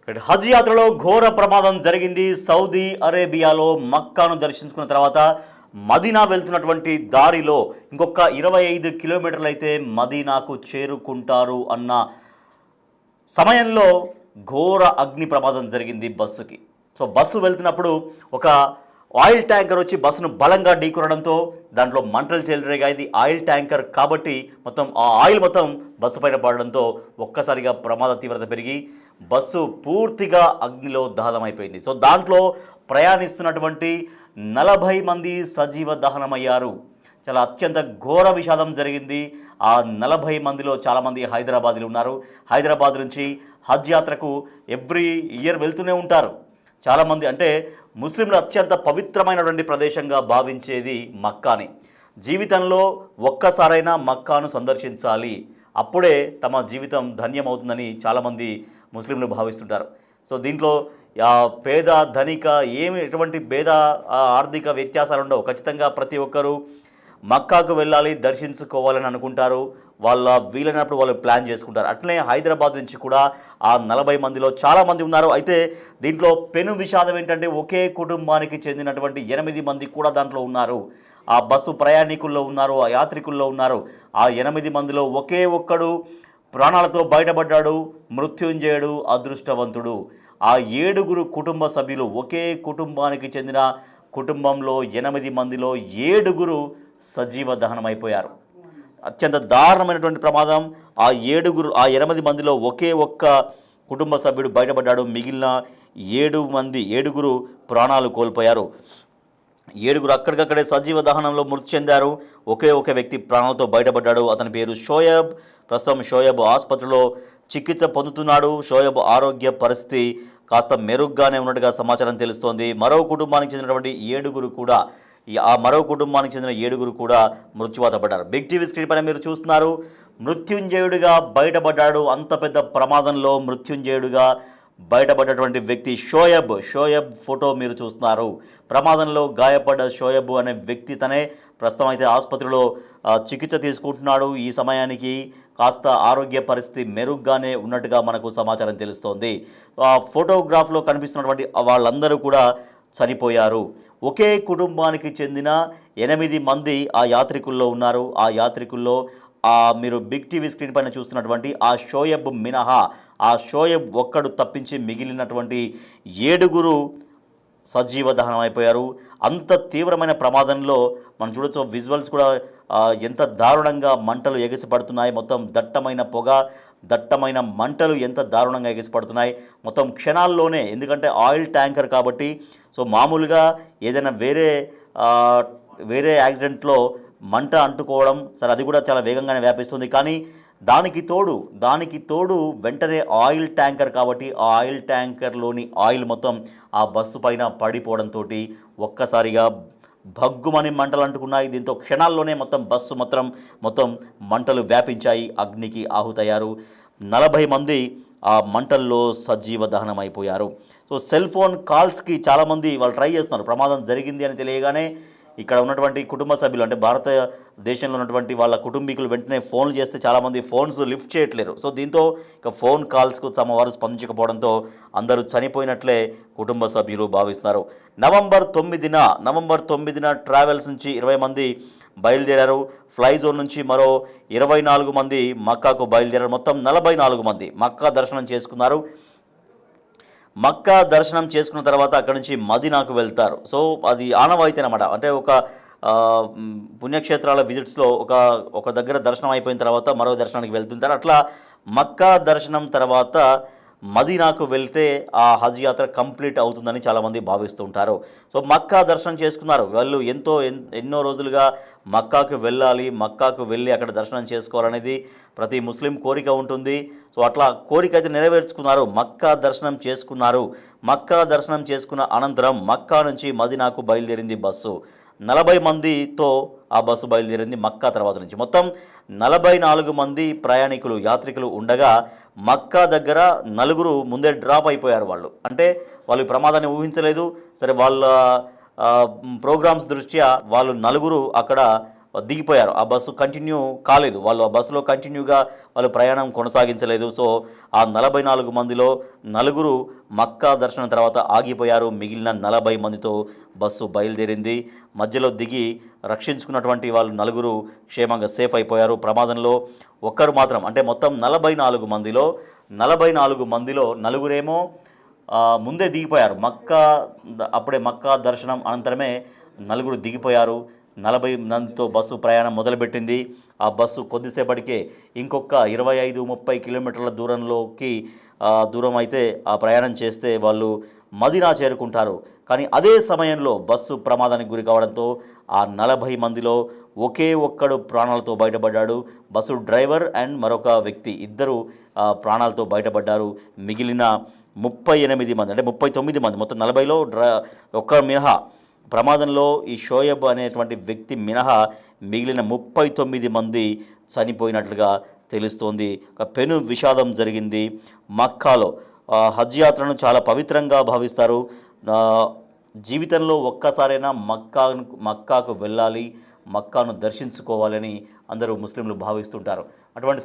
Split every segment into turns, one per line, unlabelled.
హజ్ యాత్రలో ఘోర ప్రమాదం జరిగింది. సౌదీ అరేబియాలో మక్కాను దర్శించుకున్న తర్వాత మదీనా వెళ్తున్నటువంటి దారిలో ఇంకొక 25 కిలోమీటర్లు అయితే మదీనాకు చేరుకుంటారు అన్న సమయంలో ఘోర అగ్ని ప్రమాదం జరిగింది బస్సుకి. సో బస్సు వెళ్తున్నప్పుడు ఒక ఆయిల్ ట్యాంకర్ వచ్చి బస్సును బలంగా ఢీకొనడంతో దాంట్లో మంటలు చెలరేగా. ఇది ఆయిల్ ట్యాంకర్ కాబట్టి మొత్తం ఆ ఆయిల్ మొత్తం బస్సు పైన పడడంతో ఒక్కసారిగా ప్రమాద తీవ్రత పెరిగి బస్సు పూర్తిగా అగ్నిలో దహనమైపోయింది. సో దాంట్లో ప్రయాణిస్తున్నటువంటి 40 మంది సజీవ దహనమయ్యారు. చాలా అత్యంత ఘోర విషాదం జరిగింది. ఆ 40 మందిలో చాలామంది హైదరాబాద్లో ఉన్నారు. హైదరాబాద్ నుంచి హజ్ యాత్రకు ఎవ్రీ ఇయర్ వెళ్తూనే ఉంటారు చాలామంది. అంటే ముస్లింలు అత్యంత పవిత్రమైనటువంటి ప్రదేశంగా భావించేది మక్కాని. జీవితంలో ఒక్కసారైనా మక్కాను సందర్శించాలి, అప్పుడే తమ జీవితం ధన్యమవుతుందని చాలామంది ముస్లింలు భావిస్తుంటారు. సో దీంట్లో పేద ధనిక ఎటువంటి భేద ఆర్థిక వ్యత్యాసాలు ఉండవు. ఖచ్చితంగా ప్రతి ఒక్కరూ మక్కాకు వెళ్ళాలి, దర్శించుకోవాలని అనుకుంటారు. వాళ్ళ వీలైనప్పుడు వాళ్ళు ప్లాన్ చేసుకుంటారు. అట్లనే హైదరాబాద్ నుంచి కూడా ఆ 40 మందిలో చాలామంది ఉన్నారు. అయితే దీంట్లో పెను విషాదం ఏంటంటే ఒకే కుటుంబానికి చెందినటువంటి 8 మంది కూడా దాంట్లో ఉన్నారు. ఆ బస్సు ప్రయాణికుల్లో ఉన్నారు, ఆ యాత్రికుల్లో ఉన్నారు. ఆ 8 మందిలో ఒకే ఒక్కడు ప్రాణాలతో బయటపడ్డాడు. మృత్యుంజయుడు అదృష్టవంతుడు. ఆ 7 కుటుంబ సభ్యులు, ఒకే కుటుంబానికి చెందిన కుటుంబంలో 8 మందిలో 7 సజీవ దహనమైపోయారు. అత్యంత దారుణమైనటువంటి ప్రమాదం. ఆ 8 మందిలో ఒకే ఒక్క కుటుంబ సభ్యుడు బయటపడ్డాడు. మిగిలిన 7 ప్రాణాలు కోల్పోయారు. 7 అక్కడికక్కడే సజీవ దహనంలో మృతి చెందారు. ఒకే ఒక వ్యక్తి ప్రాణాలతో బయటపడ్డాడు. అతని పేరు షోయబ్. ప్రస్తుతం షోయబ్ ఆసుపత్రిలో చికిత్స పొందుతున్నాడు. షోయబ్ ఆరోగ్య పరిస్థితి కాస్త మెరుగ్గానే ఉన్నట్టుగా సమాచారం తెలుస్తోంది. మరో కుటుంబానికి చెందినటువంటి 7 కూడా మరో కుటుంబానికి చెందిన 7 కూడా మృత్యువాత పడ్డారు. బిగ్ టీవీ స్క్రీన్ పైన మీరు చూస్తున్నారు. మృత్యుంజయుడిగా బయటపడ్డాడు. అంత పెద్ద ప్రమాదంలో మృత్యుంజయుడిగా బయటపడ్డటువంటి వ్యక్తి షోయబ్ ఫోటో మీరు చూస్తున్నారు. ప్రమాదంలో గాయపడ్డ షోయబ్ అనే వ్యక్తి తనే ప్రస్తుతం అయితే ఆసుపత్రిలో చికిత్స తీసుకుంటున్నాడు. ఈ సమయానికి కాస్త ఆరోగ్య పరిస్థితి మెరుగ్గానే ఉన్నట్టుగా మనకు సమాచారం తెలుస్తోంది. ఆ ఫోటోగ్రాఫ్లో కనిపిస్తున్నటువంటి వాళ్ళందరూ కూడా చనిపోయారు. ఒకే కుటుంబానికి చెందిన 8 మంది ఆ యాత్రికుల్లో ఉన్నారు. ఆ యాత్రికుల్లో మీరు బిగ్ టీవీ స్క్రీన్ పైన చూస్తున్నటువంటి ఆ షోయబ్ మినహా ఆ షోయబ్ ఒక్కడు తప్పించి మిగిలినటువంటి 7 సజీవ దహనం అయిపోయారు. అంత తీవ్రమైన ప్రమాదంలో మనం చూడొచ్చు. విజువల్స్ కూడా ఎంత దారుణంగా మంటలు ఎగిసిపడుతున్నాయి. మొత్తం దట్టమైన పొగ, దట్టమైన మంటలు ఎంత దారుణంగా ఎగిసిపడుతున్నాయి మొత్తం క్షణాల్లోనే. ఎందుకంటే ఆయిల్ ట్యాంకర్ కాబట్టి. సో మామూలుగా ఏదైనా వేరే యాక్సిడెంట్లో మంట అంటుకోవడం సరే, అది కూడా చాలా వేగంగానే వ్యాపిస్తుంది. కానీ దానికి తోడు వెంటనే ఆయిల్ ట్యాంకర్ కాబట్టి ఆ ఆయిల్ ట్యాంకర్లోని ఆయిల్ మొత్తం ఆ బస్సు పైన పడిపోవడంతో ఒక్కసారిగా భగ్గుమని మంటలు అంటుకున్నాయి. దీంతో క్షణాల్లోనే మొత్తం బస్సు మొత్తం మంటలు వ్యాపించాయి. అగ్నికి ఆహుతయ్యారు. 40 మంది ఆ మంటల్లో సజీవ దహనం అయిపోయారు. సో సెల్ ఫోన్ కాల్స్కి చాలామంది వాళ్ళు ట్రై చేస్తున్నారు. ప్రమాదం జరిగింది అని తెలియగానే ఇక్కడ ఉన్నటువంటి కుటుంబ సభ్యులు, అంటే భారతదేశంలో ఉన్నటువంటి వాళ్ళ కుటుంబీకులు వెంటనే ఫోన్లు చేస్తే చాలామంది ఫోన్స్ లిఫ్ట్ చేయట్లేరు. సో దీంతో ఇక ఫోన్ కాల్స్కు తమ వారు స్పందించకపోవడంతో అందరూ చనిపోయినట్లే కుటుంబ సభ్యులు భావిస్తున్నారు. నవంబర్ 9న ట్రావెల్స్ నుంచి 20 మంది బయలుదేరారు. ఫ్లై జోన్ నుంచి మరో 24 మంది మక్కాకు బయలుదేరారు. మొత్తం 44 మంది మక్కా దర్శనం చేసుకున్నారు. మక్కా దర్శనం చేసుకున్న తర్వాత అక్కడి నుంచి మదీనాకు వెళ్తారు. సో అది ఆనవాయితీ అన్నమాట. అంటే ఒక పుణ్యక్షేత్రాల విజిట్స్లో ఒక దగ్గర దర్శనం అయిపోయిన తర్వాత మరో దర్శనానికి వెళ్తుంటారు. అట్లా మక్కా దర్శనం తర్వాత మదీనాకు వెళ్తే ఆ హజ్ యాత్ర కంప్లీట్ అవుతుందని చాలామంది భావిస్తూ ఉంటారు. సో మక్కా దర్శనం చేసుకున్నారు. వాళ్ళు ఎన్నో రోజులుగా మక్కాకు వెళ్ళి అక్కడ దర్శనం చేసుకోవాలనేది ప్రతి ముస్లిం కోరిక ఉంటుంది. సో అట్లా కోరిక అయితే నెరవేర్చుకున్నారు. మక్కా దర్శనం చేసుకున్న అనంతరం మక్కా నుంచి మదీనాకు బయలుదేరింది బస్సు. 40 మందితో ఆ బస్సు బయలుదేరింది మక్కా తర్వాత నుంచి. మొత్తం 44 మంది యాత్రికులు ఉండగా మక్కా దగ్గర 4 ముందే డ్రాప్ అయిపోయారు. వాళ్ళు ప్రమాదాన్ని ఊహించలేదు. సరే, వాళ్ళ ప్రోగ్రామ్స్ దృష్ట్యా వాళ్ళు 4 అక్కడ దిగిపోయారు. ఆ బస్సు కంటిన్యూ కాలేదు, వాళ్ళు ఆ బస్సులో కంటిన్యూగా వాళ్ళు ప్రయాణం కొనసాగించలేదు. సో ఆ 44 మందిలో నలుగురు మక్కా దర్శనం తర్వాత ఆగిపోయారు. మిగిలిన 40 మందితో బస్సు బయలుదేరింది. మధ్యలో దిగి రక్షించుకున్నటువంటి వాళ్ళు నలుగురు క్షేమంగా సేఫ్ అయిపోయారు. ప్రమాదంలో ఒక్కరు మాత్రం, అంటే మొత్తం 44 మందిలో నలుగురేమో ముందే దిగిపోయారు. అప్పుడే మక్కా దర్శనం అనంతరమే నలుగురు దిగిపోయారు. 40 మందితో బస్సు ప్రయాణం మొదలుపెట్టింది. ఆ బస్సు కొద్దిసేపటికే ఇంకొక 25-30 కిలోమీటర్ల దూరం అయితే ఆ ప్రయాణం చేస్తే వాళ్ళు మదీనా చేరుకుంటారు. కానీ అదే సమయంలో బస్సు ప్రమాదానికి గురి కావడంతో ఆ 40 మందిలో ఒకే ఒక్కడు ప్రాణాలతో బయటపడ్డాడు. బస్సు డ్రైవర్ అండ్ మరొక వ్యక్తి ఇద్దరు ప్రాణాలతో బయటపడ్డారు. మిగిలిన 38 మంది, అంటే 39 మంది, మొత్తం 40లో ఒక్క మినహా, ప్రమాదంలో ఈ షోయబ్ అనేటువంటి వ్యక్తి మినహా మిగిలిన 39 మంది చనిపోయినట్లుగా తెలుస్తోంది. ఒక పెను విషాదం జరిగింది. మక్కాలో హజ్ యాత్రను చాలా పవిత్రంగా భావిస్తారు. జీవితంలో ఒక్కసారైనా మక్కాకు వెళ్ళాలి, మక్కాను దర్శించుకోవాలని అందరూ ముస్లింలు భావిస్తుంటారు. అటువంటి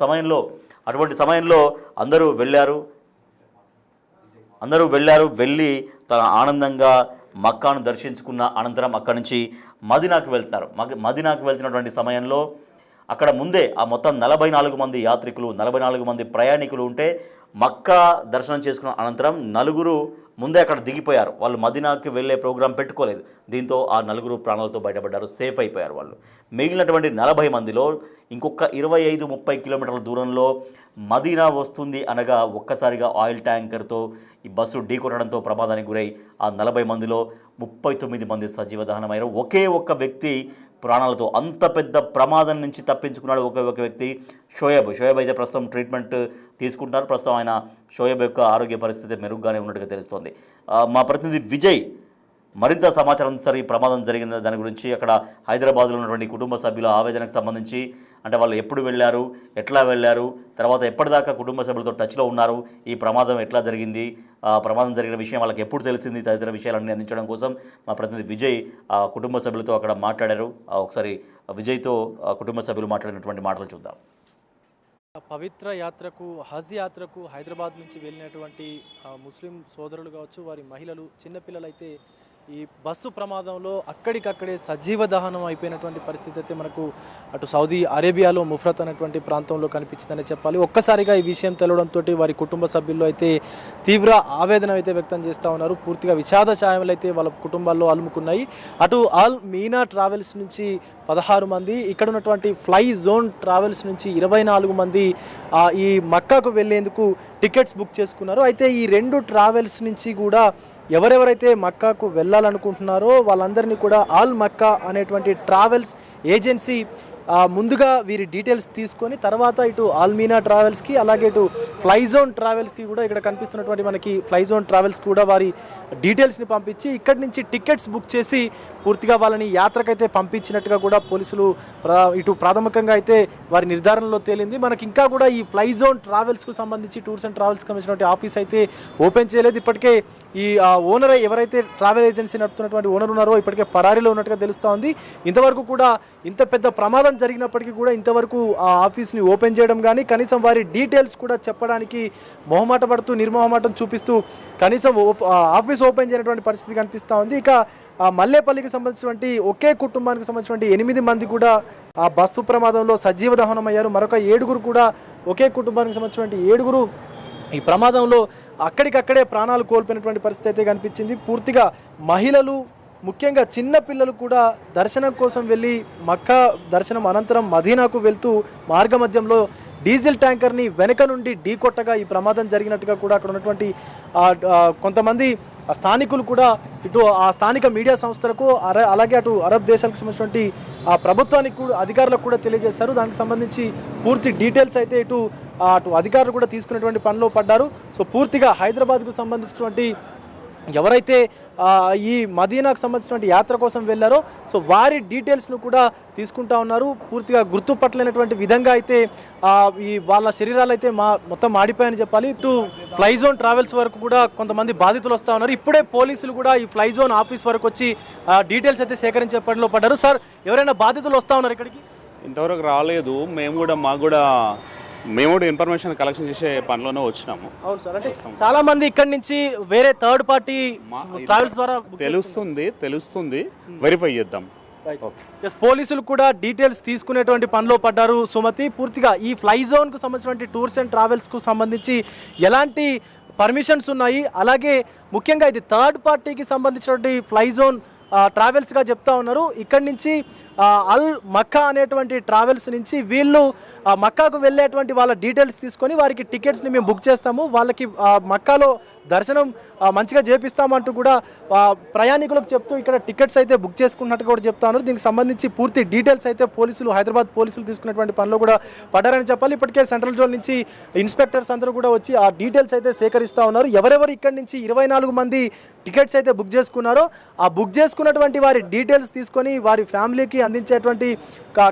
సమయంలో అందరూ వెళ్ళి తన ఆనందంగా మక్కాను దర్శించుకున్న అనంతరం అక్కడి నుంచి మదీనాకు వెళ్తారు. మదీనాకు వెళ్తున్నటువంటి సమయంలో అక్కడ ముందే ఆ మొత్తం 44 మంది యాత్రికులు, 44 మంది ప్రయాణికులు ఉంటే మక్కా దర్శనం చేసుకున్న అనంతరం నలుగురు ముందే అక్కడ దిగిపోయారు. వాళ్ళు మదీనాకి వెళ్ళే ప్రోగ్రాం పెట్టుకోలేదు. దీంతో ఆ నలుగురు ప్రాణాలతో బయటపడ్డారు, సేఫ్ అయిపోయారు వాళ్ళు. మిగిలినటువంటి 40 మందిలో ఇంకొక 25-30 కిలోమీటర్ల దూరంలో మదీనా వస్తుంది అనగా ఒక్కసారిగా ఆయిల్ ట్యాంకర్తో ఈ బస్సు ఢీకొట్టడంతో ప్రమాదానికి గురై ఆ 40 మందిలో 39 మంది సజీవ దహనమయ్యారు. ఒకే ఒక్క వ్యక్తి ప్రాణాలతో, అంత పెద్ద ప్రమాదం నుంచి తప్పించుకున్నాడు ఒక వ్యక్తి, షోయబ్ అయితే ప్రస్తుతం ట్రీట్మెంట్ తీసుకుంటున్నారు. ప్రస్తుతం ఆయన షోయబ్ యొక్క ఆరోగ్య పరిస్థితి మెరుగ్గానే ఉన్నట్టుగా తెలుస్తోంది. మా ప్రతినిధి విజయ్ మరింత సమాచారం సరే ఈ ప్రమాదం జరిగిన దాని గురించి, అక్కడ హైదరాబాద్లో ఉన్నటువంటి కుటుంబ సభ్యుల ఆవేదనకు సంబంధించి, అంటే వాళ్ళు ఎప్పుడు వెళ్ళారు, ఎట్లా వెళ్ళారు, తర్వాత ఎప్పటిదాకా కుటుంబ సభ్యులతో టచ్లో ఉన్నారు, ఈ ప్రమాదం ఎట్లా జరిగింది, ప్రమాదం జరిగిన విషయం వాళ్ళకి ఎప్పుడు తెలిసింది, తదితర విషయాలన్నీ అందించడం కోసం మా ప్రతినిధి విజయ్ కుటుంబ సభ్యులతో అక్కడ మాట్లాడారు. ఒకసారి విజయ్తో కుటుంబ సభ్యులు మాట్లాడినటువంటి మాటలు చూద్దాం.
పవిత్ర యాత్రకు, హజ్ యాత్రకు హైదరాబాద్ నుంచి వెళ్ళినటువంటి ముస్లిం సోదరులు కావచ్చు, వారి మహిళలు, చిన్నపిల్లలైతే ఈ బస్సు ప్రమాదంలో అక్కడికక్కడే సజీవ దహనం అయిపోయినటువంటి పరిస్థితి అయితే మనకు అటు సౌదీ అరేబియాలో ముఫ్రత్ అనేటువంటి ప్రాంతంలో కనిపించిందని చెప్పాలి. ఒక్కసారిగా ఈ విషయం తెలవడంతో వారి కుటుంబ సభ్యుల్లో అయితే తీవ్ర ఆవేదన అయితే వ్యక్తం చేస్తూ ఉన్నారు. పూర్తిగా విషాద ఛాయలు అయితే వాళ్ళ కుటుంబాల్లో అలుముకున్నాయి. అటు ఆల్ మీనా ట్రావెల్స్ నుంచి 16 మంది, ఇక్కడ ఉన్నటువంటి ఫ్లై జోన్ ట్రావెల్స్ నుంచి 24 మంది ఈ మక్కాకు వెళ్లేందుకు టికెట్స్ బుక్ చేసుకున్నారు. అయితే ఈ 2 ట్రావెల్స్ నుంచి కూడా ఎవరెవరైతే మక్కాకు వెళ్ళాలనుకుంటున్నారో వాళ్ళందరినీ కూడా ఆల్ మక్కా అనేటువంటి ట్రావెల్స్ ఏజెన్సీ ముందుగా వీరి డీటెయిల్స్ తీసుకొని తర్వాత ఇటు ఆల్మీనా ట్రావెల్స్కి, అలాగే ఇటు ఫ్లైజోన్ ట్రావెల్స్కి కూడా, ఇక్కడ కనిపిస్తున్నటువంటి మనకి ఫ్లైజోన్ ట్రావెల్స్ కూడా వారి డీటెయిల్స్ని పంపించి ఇక్కడి నుంచి టికెట్స్ బుక్ చేసి పూర్తిగా వాళ్ళని యాత్రకైతే పంపించినట్టుగా కూడా పోలీసులు ఇటు ప్రాథమికంగా అయితే వారి నిర్ధారణలో తేలింది. మనకి ఇంకా కూడా ఈ ఫ్లైజోన్ ట్రావెల్స్కు సంబంధించి tours and travels commission office అయితే ఓపెన్ చేయలేదు. ఇప్పటికే ఈ ఓనర్, ఎవరైతే ట్రావెల్ ఏజెన్సీ నడుపుతున్నటువంటి ఓనర్ ఉన్నారో ఇప్పటికే పరారీలో ఉన్నట్టుగా తెలుస్తూ ఉంది. ఇంతవరకు కూడా ఇంత పెద్ద ప్రమాదం జరిగినప్పటికీ కూడా ఇంతవరకు ఆ ఆఫీస్ని ఓపెన్ చేయడం కానీ, కనీసం వారి డీటెయిల్స్ కూడా చెప్పడానికి మొహమాట పడుతూ, నిర్మోహమాటం చూపిస్తూ కనీసం ఆఫీస్ ఓపెన్ చేయనటువంటి పరిస్థితి కనిపిస్తూ ఉంది. ఇక మల్లేపల్లికి సంబంధించినటువంటి ఒకే కుటుంబానికి సంబంధించినటువంటి 8 మంది కూడా ఆ బస్సు ప్రమాదంలో సజీవ దహనం అయ్యారు. మరొక 7 కూడా ఒకే కుటుంబానికి సంబంధించినటువంటి 7 ఈ ప్రమాదంలో అక్కడికక్కడే ప్రాణాలు కోల్పోయినటువంటి పరిస్థితి అయితే కనిపించింది. పూర్తిగా మహిళలు, ముఖ్యంగా చిన్న పిల్లలు కూడా దర్శనం కోసం వెళ్ళి మక్కా దర్శనం అనంతరం మదీనాకు వెళ్తూ మార్గమధ్యంలో డీజిల్ ట్యాంకర్ని వెనక నుండి ఢీకొట్టగా ఈ ప్రమాదం జరిగినట్టుగా కూడా అక్కడ ఉన్నటువంటి కొంతమంది స్థానికులు కూడా ఇటు ఆ స్థానిక మీడియా సంస్థలకు, అలాగే అటు అరబ్ దేశాలకు సంబంధించినటువంటి ఆ ప్రభుత్వానికి కూడా, అధికారులకు కూడా తెలియజేశారు. దానికి సంబంధించి పూర్తి డీటెయిల్స్ అయితే అటు అధికారులు కూడా తీసుకునేటువంటి పనిలో పడ్డారు. సో పూర్తిగా హైదరాబాద్కు సంబంధించినటువంటి ఎవరైతే ఈ మదీనాకు సంబంధించినటువంటి యాత్ర కోసం వెళ్ళారో సో వారి డీటెయిల్స్ను కూడా తీసుకుంటా ఉన్నారు. పూర్తిగా గుర్తుపట్టలేనటువంటి విధంగా అయితే ఈ వాళ్ళ శరీరాలు అయితే మొత్తం మాడిపోయాయని చెప్పాలి. ఇటు ఫ్లై జోన్ ట్రావెల్స్ వరకు కూడా కొంతమంది బాధితులు వస్తూ ఉన్నారు. ఇప్పుడే పోలీసులు కూడా ఈ ఫ్లై జోన్ ఆఫీస్ వరకు వచ్చి డీటెయిల్స్ అయితే సేకరించే పనిలో పడ్డారు. సార్, ఎవరైనా బాధితులు వస్తూ ఉన్నారు ఇక్కడికి?
ఇంతవరకు రాలేదు. మేము కూడా ఇన్ఫర్మేషన్ కలెక్షన్ చేసే పనిలోనే వచ్చినాము.
అవును సార్, అంటే చాలా మంది ఇక్కడ నుంచి వేరే థర్డ్ పార్టీ ట్రావెల్స్ ద్వారా
తెలుస్తుంది వెరిఫై చేద్దాం.
పోలీసులు కూడా డీటెయిల్స్ తీసుకునేటువంటి పనిలో పడ్డారు. సుమతి, పూర్తిగా ఈ ఫ్లై జోన్ కు సంబంధించిన టూర్స్ అండ్ ట్రావెల్స్ కు సంబంధించి ఎలాంటి పర్మిషన్స్ ఉన్నాయి, అలాగే ముఖ్యంగా ఇది థర్డ్ పార్టీకి సంబంధించినటువంటి ఫ్లై జోన్ ట్రావెల్స్గా చెప్తా ఉన్నారు. ఇక్కడి నుంచి అల్ మక్కా అనేటువంటి ట్రావెల్స్ నుంచి వీళ్ళు మక్కాకు వెళ్ళేటువంటి వాళ్ళ డీటెయిల్స్ తీసుకొని వారికి టికెట్స్ని మేము బుక్ చేస్తాము, వాళ్ళకి మక్కాలో దర్శనం మంచిగా చేపిస్తామంటూ కూడా ప్రయాణికులకు చెప్తూ ఇక్కడ టికెట్స్ అయితే బుక్ చేసుకున్నట్టు కూడా చెప్తా ఉన్నారు. దీనికి సంబంధించి పూర్తి డీటెయిల్స్ అయితే హైదరాబాద్ పోలీసులు తీసుకున్నటువంటి పనిలో కూడా పడ్డారని చెప్పాలి. ఇప్పటికే సెంట్రల్ జోన్ నుంచి ఇన్స్పెక్టర్స్ అందరూ కూడా వచ్చి ఆ డీటెయిల్స్ అయితే సేకరిస్తూ ఉన్నారు. ఎవరెవరు ఇక్కడి నుంచి 24 మంది టికెట్స్ అయితే బుక్ చేసుకున్నారో ఆ బుక్ చేసుకున్నటువంటి వారి డీటెయిల్స్ తీసుకొని వారి ఫ్యామిలీకి అందించేటువంటి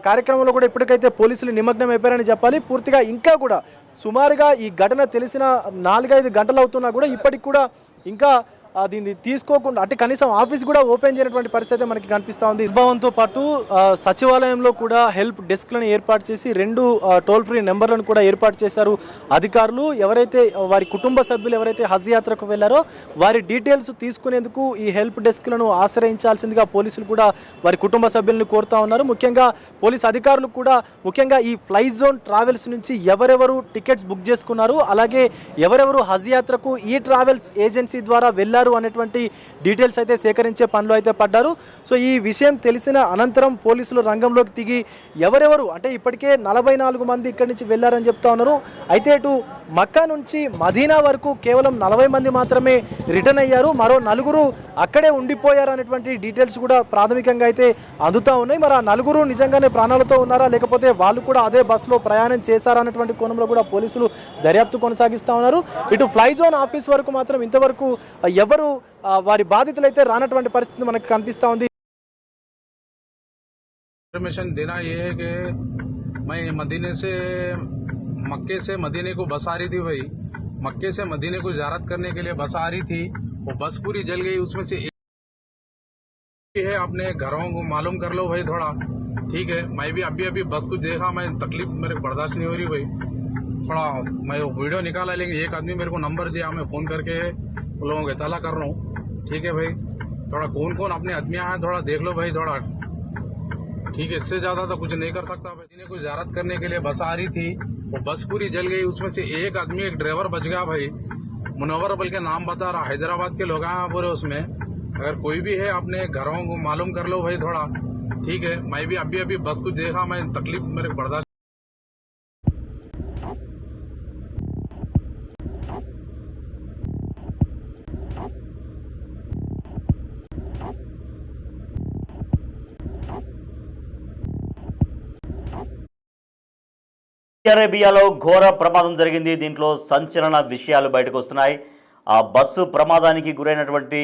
కార్యక్రమంలో కూడా ఇప్పటికైతే పోలీసులు నిమగ్నం అయిపోయారని చెప్పాలి. పూర్తిగా ఇంకా కూడా సుమారుగా ఈ ఘటన తెలిసిన 4-5 గంటలు అవుతున్నా కూడా ఇప్పటికి కూడా ఇంకా దీన్ని తీసుకోకుండా అంటే కనీసం ఆఫీస్ కూడా ఓపెన్ చేయనటువంటి పరిస్థితి మనకి కనిపిస్తూ ఉంది. భవన్తో పాటు సచివాలయంలో కూడా హెల్ప్ డెస్క్లను ఏర్పాటు చేసి 2 టోల్ ఫ్రీ నెంబర్లను కూడా ఏర్పాటు చేశారు అధికారులు. ఎవరైతే వారి కుటుంబ సభ్యులు ఎవరైతే హజ్ యాత్రకు వెళ్లారో వారి డీటెయిల్స్ తీసుకునేందుకు ఈ హెల్ప్ డెస్క్లను ఆశ్రయించాల్సిందిగా పోలీసులు కూడా వారి కుటుంబ సభ్యులను కోరుతా ఉన్నారు. ముఖ్యంగా పోలీస్ అధికారులు కూడా ముఖ్యంగా ఈ ఫ్లై జోన్ ట్రావెల్స్ నుంచి ఎవరెవరు టికెట్స్ బుక్ చేసుకున్నారు, అలాగే ఎవరెవరు హజ్ యాత్రకు ఈ ట్రావెల్స్ ఏజెన్సీ ద్వారా వెళ్ళారు అనేటువంటి డీటెయిల్స్ అయితే సేకరించే పనిలో అయితే పడ్డారు. సో ఈ విషయం తెలిసిన అనంతరం పోలీసులు రంగంలోకి దిగి ఎవరెవరు అంటే ఇప్పటికే 44 మంది ఇక్కడి నుంచి వెళ్ళారని చెప్తా ఉన్నారు. అయితే ఇటు మక్కా నుంచి మదీనా వరకు కేవలం 40 మంది మాత్రమే రిటర్న్ అయ్యారు, మరో 4 అక్కడే ఉండిపోయారు అనేటువంటి డీటెయిల్స్ కూడా ప్రాథమికంగా అయితే అందుతూ ఉన్నాయి. మరి ఆ 4 నిజంగానే ప్రాణాలతో ఉన్నారా, లేకపోతే వాళ్ళు కూడా అదే బస్సులో ప్రయాణం చేశారా అనేటువంటి కోణంలో కూడా పోలీసులు దర్యాప్తు కొనసాగిస్తూ ఉన్నారు. ఇటు ఫ్లై జోన్ ఆఫీస్ వరకు మాత్రం ఇంతవరకు ఎవరు వారి బాధితులైతే రానటువంటి పరిస్థితి మనకు కనిపిస్తా ఉంది.
इन्फॉर्मेशन देना ये है कि मैं मक्के से मदीने को बस आ रही थी भाई, मक्के से मदीने को ज़ियारत करने के लिए बस आ रही थी, वो बस पूरी जल गई। उसमें से एक है, अपने घरों को मालूम कर लो भाई थोड़ा, ठीक है। मैं भी अभी बस को देखा, मैं तकलीफ मेरे को बर्दाश्त नहीं हो रही भाई, थोड़ा मैं वीडियो निकाला, लेकिन एक आदमी मेरे को नंबर दिया, मैं फ़ोन करके उन लोगों को इत्तला कर रहा हूँ, ठीक है भाई। थोड़ा कौन कौन अपने आदमियाँ हैं थोड़ा देख लो भाई थोड़ा, ठीक है। इससे ज्यादा तो कुछ नहीं कर सकता। मदीने को ज़ियारत करने के लिए बस आ रही थी, वो बस पूरी जल गई। उसमें से एक आदमी, एक ड्राइवर बच गया भाई, मुनव्वर बल्कि नाम बता रहा, हैदराबाद के लोग हैं पूरे उसमें। अगर कोई भी है अपने घरों को मालूम कर लो भाई थोड़ा, ठीक है। मैं भी अभी बस को देखा, मैं तकलीफ मेरे को बर्दाश्त।
అరేబియాలో ఘోర ప్రమాదం జరిగింది. దీంట్లో సంచలన విషయాలు బయటకు వస్తున్నాయి. ఆ బస్సు ప్రమాదానికి గురైనటువంటి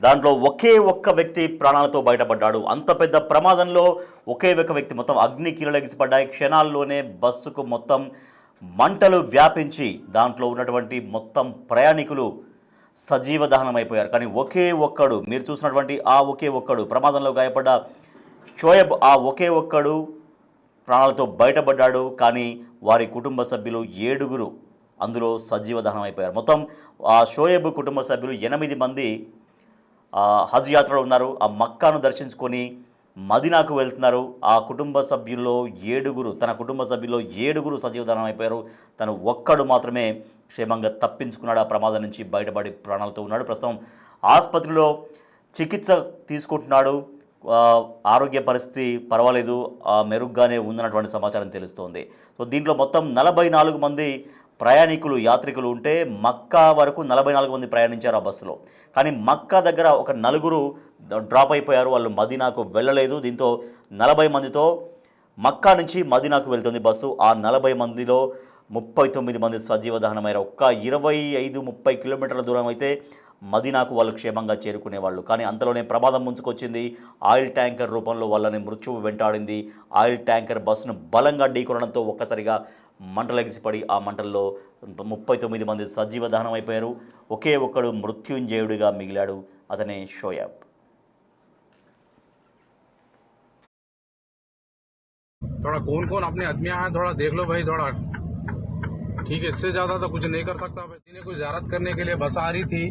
దాంట్లో ఒకే ఒక్క వ్యక్తి ప్రాణాలతో బయటపడ్డాడు. అంత పెద్ద ప్రమాదంలో ఒకే ఒక్క వ్యక్తి, మొత్తం అగ్నికీలలు ఎగిసిపడ్డాయి. క్షణాల్లోనే బస్సుకు మొత్తం మంటలు వ్యాపించి దాంట్లో ఉన్నటువంటి మొత్తం ప్రయాణికులు సజీవ దహనం అయిపోయారు. కానీ ఒకే ఒక్కడు, మీరు చూసినటువంటి ఆ ఒకే ఒక్కడు, ప్రమాదంలో గాయపడ్డ షోయబ్, ఆ ఒకే ఒక్కడు ప్రాణాలతో బయటపడ్డాడు. కానీ వారి కుటుంబ సభ్యులు 7 అందులో సజీవ దహనం అయిపోయారు. మొత్తం ఆ షోయబ్ కుటుంబ సభ్యులు 8 మంది హజ్ యాత్రలో ఉన్నారు. ఆ మక్కాను దర్శించుకొని మదీనాకు వెళ్తున్నారు. ఆ కుటుంబ సభ్యుల్లో 7, తన కుటుంబ సభ్యుల్లో 7 సజీవ దహనం అయిపోయారు. తను ఒక్కడు మాత్రమే క్షేమంగా తప్పించుకున్నాడు. ఆ ప్రమాదం నుంచి బయటపడి ప్రాణాలతో ఉన్నాడు. ప్రస్తుతం ఆసుపత్రిలో చికిత్స తీసుకుంటున్నాడు. ఆరోగ్య పరిస్థితి పర్వాలేదు, మెరుగ్గానే ఉందన్నటువంటి సమాచారం తెలుస్తోంది. సో దీంట్లో మొత్తం 44 మంది ప్రయాణికులు, యాత్రికులు ఉంటే మక్కా వరకు 44 మంది ప్రయాణించారు ఆ బస్సులో. కానీ మక్కా దగ్గర ఒక 4 డ్రాప్ అయిపోయారు, వాళ్ళు మదీనాకు వెళ్ళలేదు. దీంతో 40 మందితో మక్కా నుంచి మదీనాకు వెళ్తుంది బస్సు. ఆ 40 మందిలో 39 మంది సజీవ దహనమయ్యారు. ఒక్క 25-30 కిలోమీటర్ల దూరం అయితే మదీనాకు వాళ్ళు క్షేమంగా చేరుకునేవాళ్ళు. కానీ అంతలోనే ప్రమాదం ముంచుకొచ్చింది. ఆయిల్ ట్యాంకర్ రూపంలో వాళ్ళని మృత్యువు వెంటాడింది. ఆయిల్ ట్యాంకర్ బస్సును బలంగా ఢీకొనడంతో ఒక్కసారిగా మంటలెగిసిపడి ఆ మంటల్లో 39 మంది సజీవ దహనం అయిపోయారు. ఒకే ఒక్కడు మృత్యుంజయుడిగా మిగిలాడు. అతనే షోయాబ్.
थोड़ा कौन कौन अपने आदमियां हैं थोड़ा देख लो भाई, थोड़ा ठीक है, इससे ज्यादा तो कुछ नहीं कर सकता। मदीने को ज़ियारत करने के लिए बस आ रही थी।